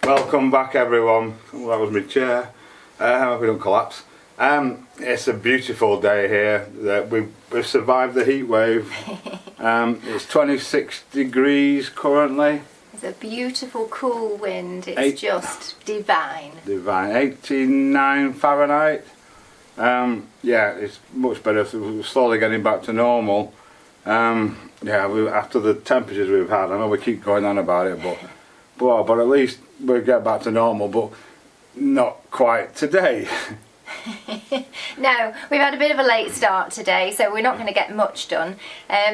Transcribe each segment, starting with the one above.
Welcome back everyone. Well, that was my chair. I hope we don't collapse. It's a beautiful day here. We've survived the heat wave. It's 26 degrees currently. It's a beautiful cool wind. It's just divine. Divine. 89 Fahrenheit. Yeah, it's much better. We're slowly getting back to normal. Yeah, after the temperatures we've had, I know we keep going on about it, but at least we'll get back to normal, but not quite today. No, we've had a bit of a late start today, so we're not going to get much done.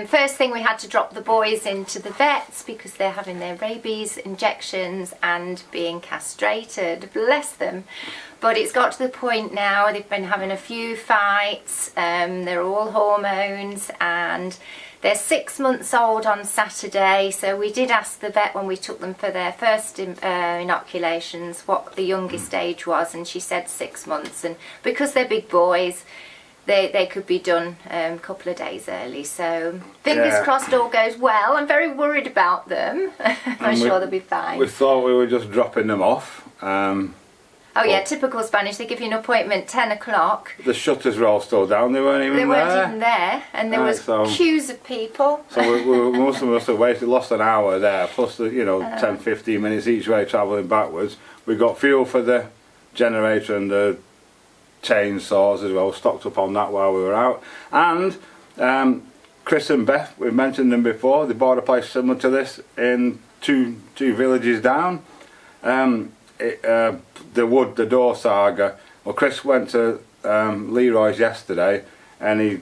First thing, we had to drop the boys into the vets because they're having their rabies injections and being castrated, bless them. But it's got to the point now, they've been having a few fights, they're all hormones, and they're 6 months old on Saturday, so we did ask the vet when we took them for their first inoculations what the youngest age was, and she said 6 months, and because they're big boys, they could be done a couple of days early, so fingers crossed all goes well. I'm very worried about them. I'm sure they'll be fine. We thought we were just dropping them off. Oh yeah, typical Spanish. They give you an appointment 10 o'clock. The shutters were all still down. They weren't even there. They weren't even there, and there was queues of people. So we must have waited, lost an hour there, plus the 10-15 minutes each way travelling backwards. We got fuel for the generator and the chainsaws as well, stocked up on that while we were out. And Chris and Beth, we've mentioned them before. They bought a place similar to this in two villages down. The door saga. Well, Chris went to Leroy's yesterday, and he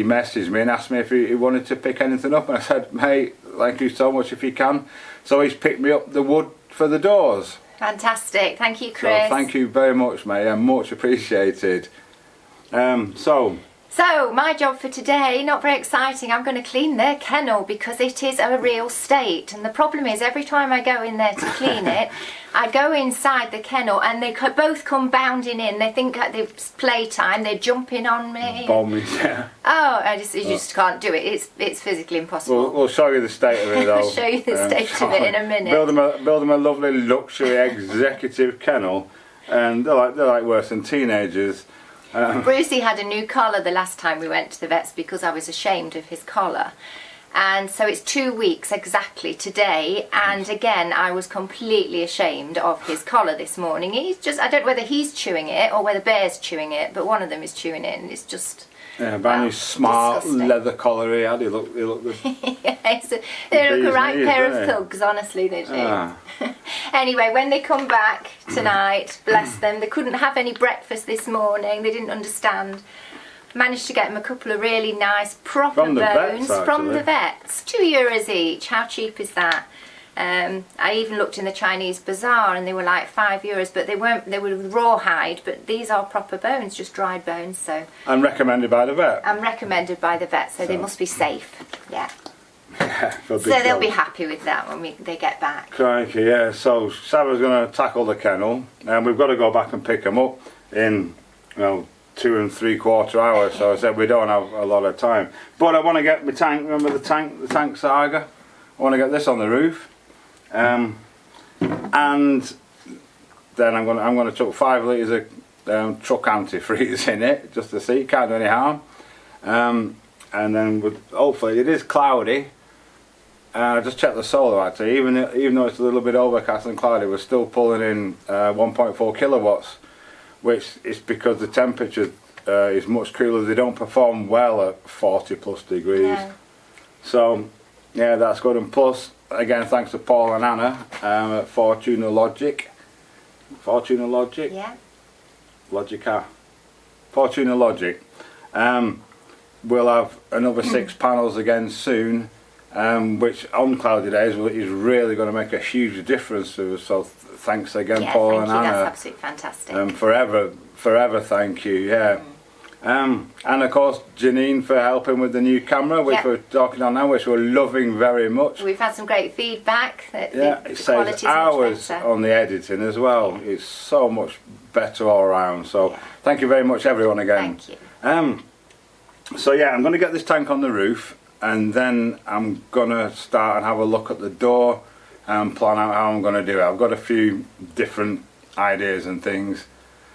messaged me and asked me if he wanted to pick anything up, and I said, mate, thank you so much if you can. So he's picked me up the wood for the doors. Fantastic, thank you, Chris. So thank you very much, mate, and much appreciated. So my job for today, not very exciting. I'm going to clean their kennel because it is a real state, and the problem is every time I go in there to clean it, I go inside the kennel and they both come bounding in. They think it's playtime. They're jumping on me. Bombs, yeah. Oh, you just can't do it. It's physically impossible. We'll show you the state of it though. I'll show you the state of it in a minute. Build them a lovely luxury executive kennel, and they're like worse than teenagers. Brucey had a new collar the last time we went to the vets because I was ashamed of his collar, and so it's 2 weeks exactly today, and again I was completely ashamed of his collar this morning. I don't know whether he's chewing it or whether Bear's chewing it, but one of them is chewing it, and it's just brand new smart disgusting leather collar he had. He looked good. Yeah, they look a right pair of thugs, honestly they do. Anyway, when they come back tonight, bless them, they couldn't have any breakfast this morning, they didn't understand. Managed to get them a couple of really nice proper bones from the vets. €2 each. How cheap is that? I even looked in the Chinese bazaar and they were like €5, but they were rawhide, but these are proper bones, just dried bones. So and recommended by the vet. And recommended by the vet, so they must be safe. Yeah. So they'll be happy with that when they get back. Crikey, yeah. So Sarah's going to tackle the kennel, and we've got to go back and pick them up in 2 3/4 hours. So I said we don't have a lot of time. But I want to get my tank. Remember the tank saga? I want to get this on the roof, and then I'm going to chuck 5 litres of truck antifreeze in it just to see. Can't do any harm. And then hopefully it is cloudy. I just checked the solar actually, even though it's a little bit overcast and cloudy, we're still pulling in 1.4 kilowatts, which is because the temperature is much cooler. They don't perform well at 40+ degrees. Yeah. So yeah, that's good. And plus, again, thanks to Paul and Anna at Fortuna Logic. Yeah. Logica. Fortuna Logic. We'll have another 6 panels again soon, which on cloudy days is really going to make a huge difference to us. So thanks again, Paul and Anna. That's absolutely fantastic. Forever thank you. Yeah. And of course Janine for helping with the new camera, which we're talking on now, which we're loving very much. We've had some great feedback. It saves hours on the editing as well. It's so much better all around. So thank you very much everyone again. Thank you. So yeah, I'm going to get this tank on the roof, and then I'm going to start and have a look at the door and plan out how I'm going to do it. I've got a few different ideas and things,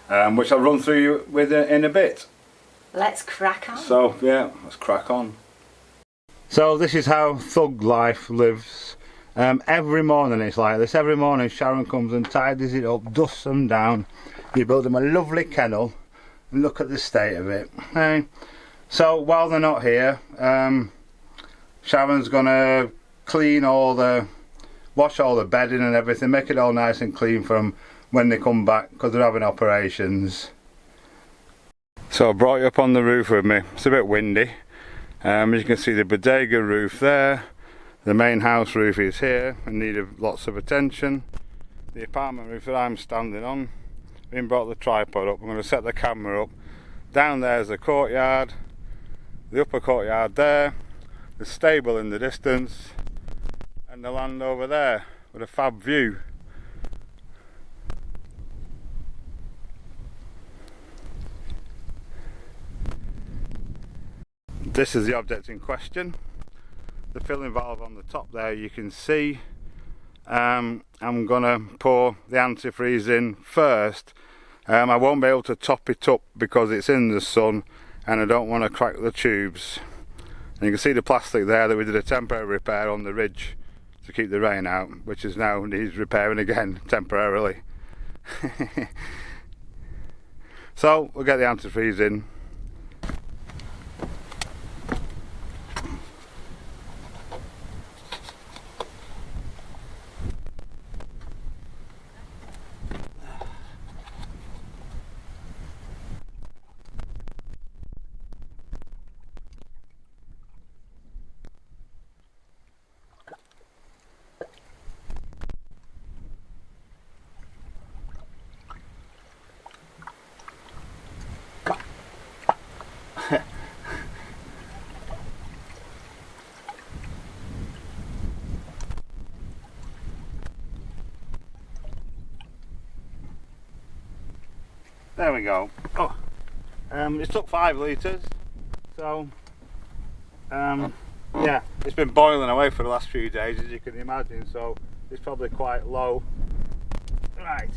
which I'll run through you with in a bit. Let's crack on. So yeah, let's crack on. So this is how Thug Life lives. Every morning it's like this. Every morning Sharon comes and tidies it up, dusts them down. You build them a lovely kennel and look at the state of it. So while they're not here, Sharon's gonna wash all the bedding and everything, make it all nice and clean from when they come back, because they're having operations. So I brought you up on the roof with me. It's a bit windy. As you can see, the bodega roof there. The main house roof is here in need of lots of attention. The apartment roof that I'm standing on, we brought the tripod up. I'm going to set the camera up. Down there is the courtyard, the upper courtyard there, the stable in the distance, and the land over there with a fab view. This is the object in question. The filling valve on the top there you can see. I'm gonna pour the antifreeze in first. I won't be able to top it up because it's in the sun and I don't want to crack the tubes. And you can see the plastic there that we did a temporary repair on the ridge to keep the rain out, which is now needs repairing again temporarily. So we'll get the antifreeze in. There we go. Oh, it took 5 litres, so yeah, it's been boiling away for the last few days, as you can imagine, so it's probably quite low. Right,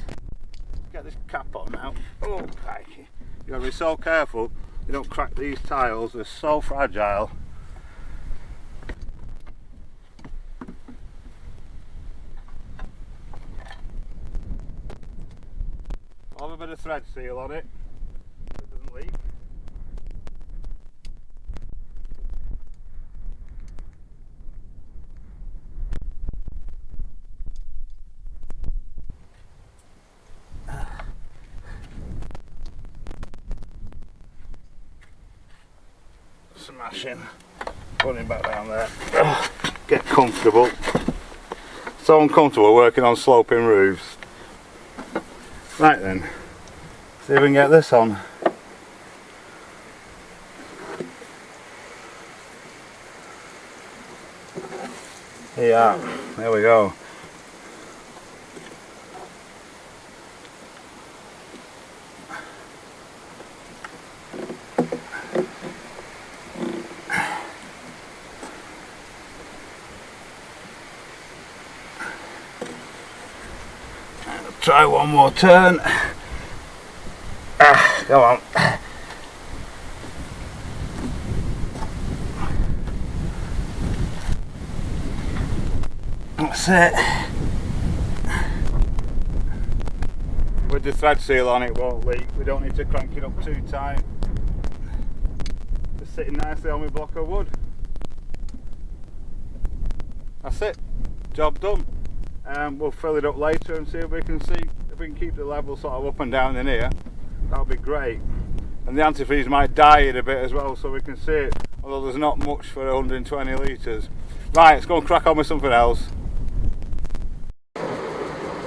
get this cap on now. Oh, crikey. You've got to be so careful you don't crack these tiles, they're so fragile. I'll have a bit of thread seal on it so it doesn't leak. Smashing. Put him back down there. Get comfortable. So uncomfortable working on sloping roofs. Right then, see if we can get this on. Yeah, there we go. Try one more turn. Go on. That's it. With the thread seal on, it won't leak. We don't need to crank it up too tight. Just sitting nicely on my block of wood. That's it. Job done. We'll fill it up later and see if we can keep the level sort of up and down in here. That'll be great. And the antifreeze might dye it a bit as well so we can see it, although there's not much for 120 litres. Right, let's go and crack on with something else.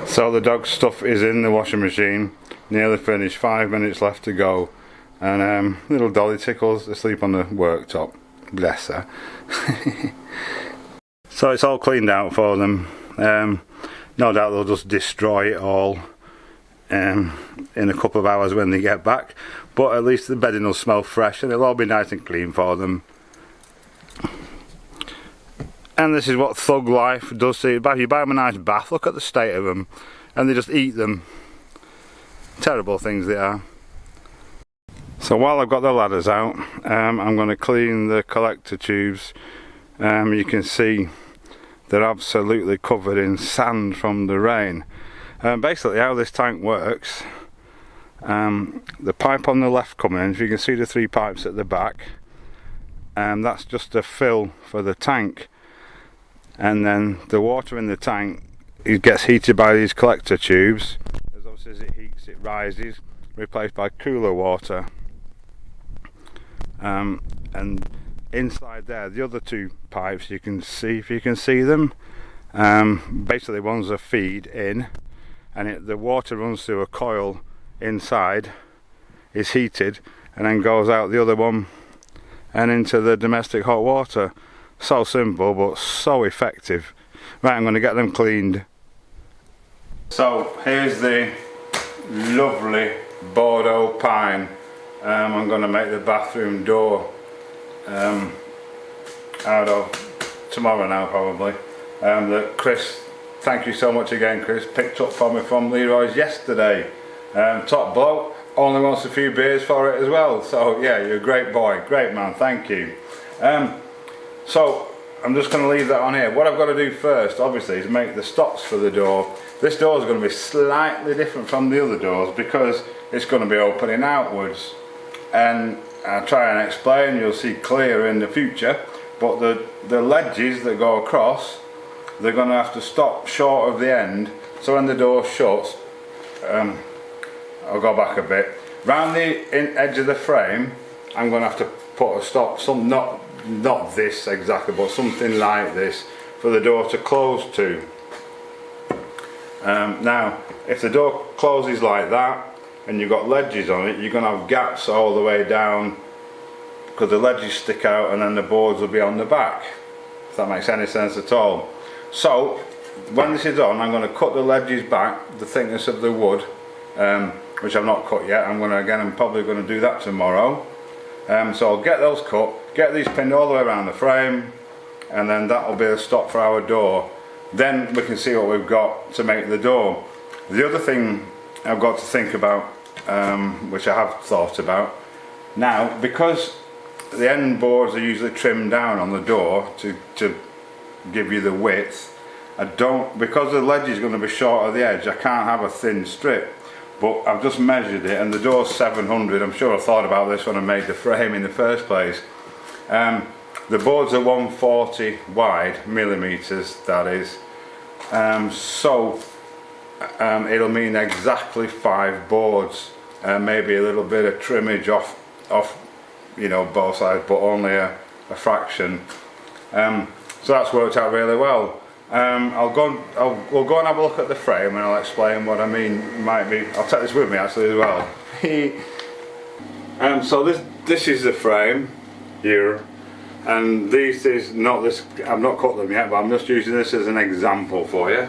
So the dog stuff is in the washing machine, nearly finished, 5 minutes left to go. And little Dolly Tickles asleep on the worktop, bless her. So it's all cleaned out for them. No doubt they'll just destroy it all in a couple of hours when they get back, but at least the bedding will smell fresh and it'll all be nice and clean for them. And this is what thug life does to you. You buy them a nice bath, look at the state of them, and they just eat them. Terrible things they are. So while I've got the ladders out, I'm going to clean the collector tubes. You can see they're absolutely covered in sand from the rain. Basically how this tank works, the pipe on the left coming in, if you can see the 3 pipes at the back, that's just a fill for the tank. And then the water in the tank, it gets heated by these collector tubes. As obviously as it heats, it rises, replaced by cooler water. And inside there, the other 2 pipes, you can see, if you can see them, basically one's a feed in, and the water runs through a coil inside, is heated, and then goes out the other one and into the domestic hot water. So simple but so effective. Right, I'm going to get them cleaned. So here's the lovely Bordeaux pine. I'm going to make the bathroom door out of tomorrow now probably. That Chris, thank you so much again Chris, picked up for me from Leroy's yesterday. Top bloke, only wants a few beers for it as well. So yeah, you're a great boy, great man, thank you. So I'm just going to leave that on here. What I've got to do first obviously is make the stops for the door. This door is going to be slightly different from the other doors because it's going to be opening outwards, and I'll try and explain, you'll see clearer in the future, but the ledges that go across, they're going to have to stop short of the end, so when the door shuts, I'll go back a bit, round the edge of the frame I'm going to have to put a stop, not this exactly, but something like this for the door to close to. Now if the door closes like that and you've got ledges on it, you're going to have gaps all the way down because the ledges stick out, and then the boards will be on the back, if that makes any sense at all. So when this is on, I'm going to cut the ledges back, the thickness of the wood, which I've not cut yet. I'm probably going to do that tomorrow. So I'll get those cut, get these pinned all the way around the frame, and then that will be a stop for our door. Then we can see what we've got to make the door. The other thing I've got to think about, which I have thought about now, because the end boards are usually trimmed down on the door to give you the width, because the ledge is going to be short of the edge, I can't have a thin strip. But I've just measured it, and the door's 700. I'm sure I thought about this when I made the frame in the first place. The boards are 140 wide, millimeters that is. So it'll mean exactly 5 boards, maybe a little bit of trimmage off both sides, but only a fraction. So that's worked out really well. We'll go and have a look at the frame and I'll explain what I mean. I'll take this with me actually as well. So this is the frame here, and I've not cut them yet, but I'm just using this as an example for you.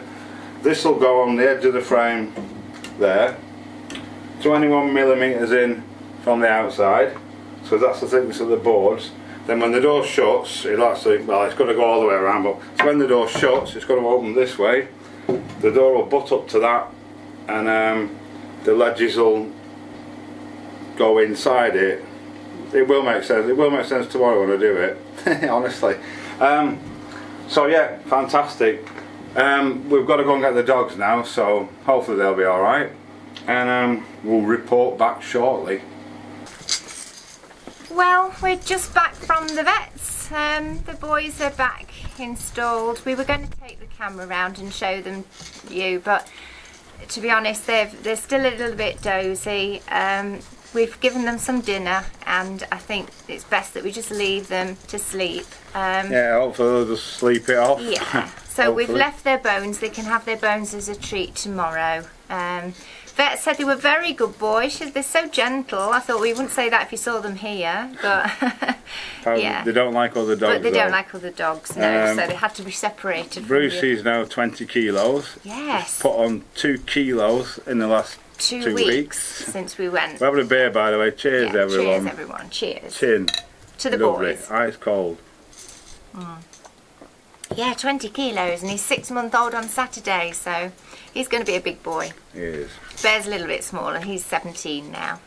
This will go on the edge of the frame there, 21 millimeters in from the outside, so that's the thickness of the boards. Then when the door shuts, it's going to go all the way around, but so when the door shuts, it's going to open this way. The door will butt up to that, and the ledges will go inside it. It will make sense. It will make sense tomorrow when I do it, honestly. So yeah, fantastic. We've got to go and get the dogs now, so hopefully they'll be all right, and we'll report back shortly. Well, we're just back from the vets. The boys are back installed. We were going to take the camera around and show them you, but to be honest, they're still a little bit dozy. We've given them some dinner, and I think it's best that we just leave them to sleep. Yeah, hopefully they'll just sleep it off. Yeah, so we've left their bones. They can have their bones as a treat tomorrow. Vet said they were very good boys. They're so gentle. I thought we wouldn't say that if you saw them here, but yeah. They don't like other dogs. But they don't like other dogs, no. So they had to be separated. Brucey's now 20 kilos. Yes. Put on 2 kilos in the last 2 weeks since we went. We're having a beer, by the way. Cheers, yeah, everyone. Cheers, everyone. Cheers. Chin. To the Lovely. boys. Ice cold. Yeah, 20 kilos, and he's 6-month-old on Saturday, so he's going to be a big boy. He is. Bear's a little bit smaller. He's 17 now.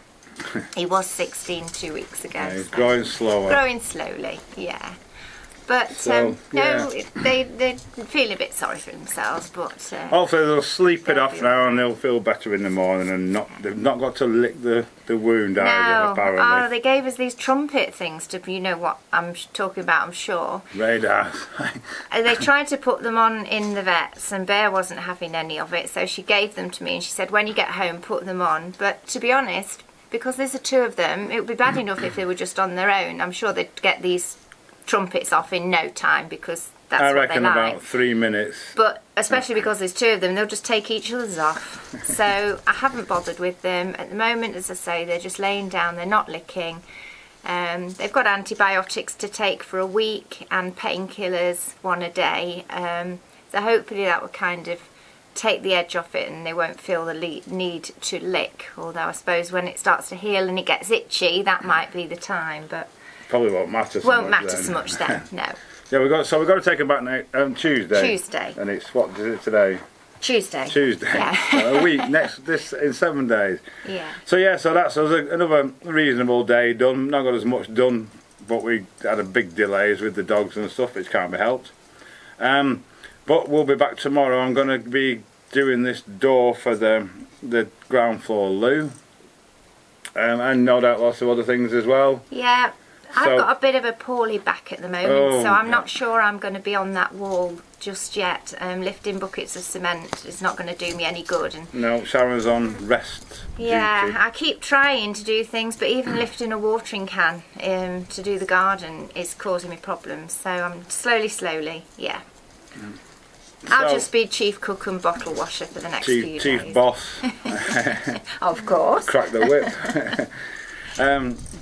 He was 16 2 weeks ago. Yeah, he's so. growing slower. Growing slowly, yeah. But So, no, they feel a bit sorry for themselves, but Hopefully they'll sleep it They'll off be now and they'll feel better in the morning and they've not got to lick the wound either, no. apparently. Oh, they gave us these trumpet things to, you know what I'm talking about, I'm sure. Radar. And they tried to put them on in the vets, and Bear wasn't having any of it, so she gave them to me and she said, when you get home, put them on. But to be honest, because there's the two of them, it would be bad enough if they were just on their own. I'm sure they'd get these trumpets off in no time, because that's I what they reckon like. about 3 minutes. But especially because there's two of them, they'll just take each other's off. So I haven't bothered with them. At the moment, as I say, they're just laying down, they're not licking. They've got antibiotics to take for a week and painkillers, 1 a day. So hopefully that will kind of take the edge off it and they won't feel the need to lick. Although I suppose when it starts to heal and it gets itchy, that might be the time. But Probably won't matter so won't much matter then. so much then, no. Yeah, we've got to take them back now, Tuesday. Tuesday. And it's, what is it today? Tuesday. Tuesday. Yeah. So a week, in 7 days. Yeah. So yeah, so that's another reasonable day done. Not got as much done, but we had a big delays with the dogs and stuff, which can't be helped. But we'll be back tomorrow. I'm going to be doing this door for the ground floor loo. And no doubt lots of other things as well. Yeah. I've So- got a bit of a poorly back at the moment, Oh, so I'm yeah. not sure I'm going to be on that wall just yet. Lifting buckets of cement is not going to do me any good. And No, Sharon's on rest yeah, duty. I keep trying to do things, but even lifting a watering can to do the garden is causing me problems. So I'm slowly, yeah. I'll So- just be chief cook and bottle washer for the next few Chief days. boss, Of course. crack the whip.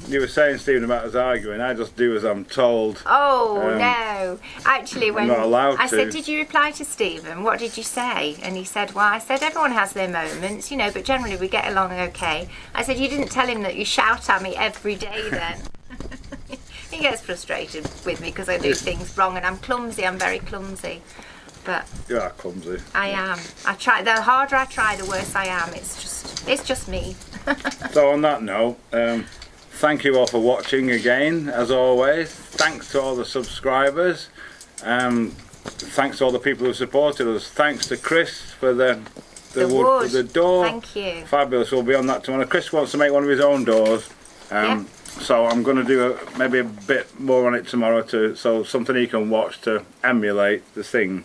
You were saying, Stephen, about us arguing. I just do as I'm told. Oh no! Actually, when not allowed I said, to. "Did you reply to Stephen? What did you say?" And he said, "Well, I said everyone has their moments, you know, but generally we get along okay." I said, "You didn't tell him that you shout at me every day, then." He gets frustrated with me because I do things wrong, and I'm clumsy. I'm very clumsy, but You are clumsy. I am. I try. The harder I try, the worse I am. It's just me. So on that note, thank you all for watching again, as always. Thanks to all the subscribers. Thanks to all the people who supported us. Thanks to Chris for the wood for the door. Thank you. Fabulous. We'll be on that tomorrow. Chris wants to make one of his own doors. Yeah. So I'm going to do maybe a bit more on it tomorrow, so something he can watch to emulate the thing.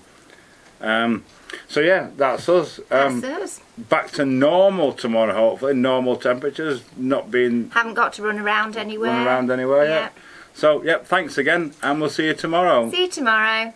So yeah, that's us. That's us. Back to normal tomorrow, hopefully. Normal temperatures, not being Haven't got to run around anywhere. run around anywhere Yeah. yet. So, yep, thanks again, and we'll see you tomorrow. See you tomorrow.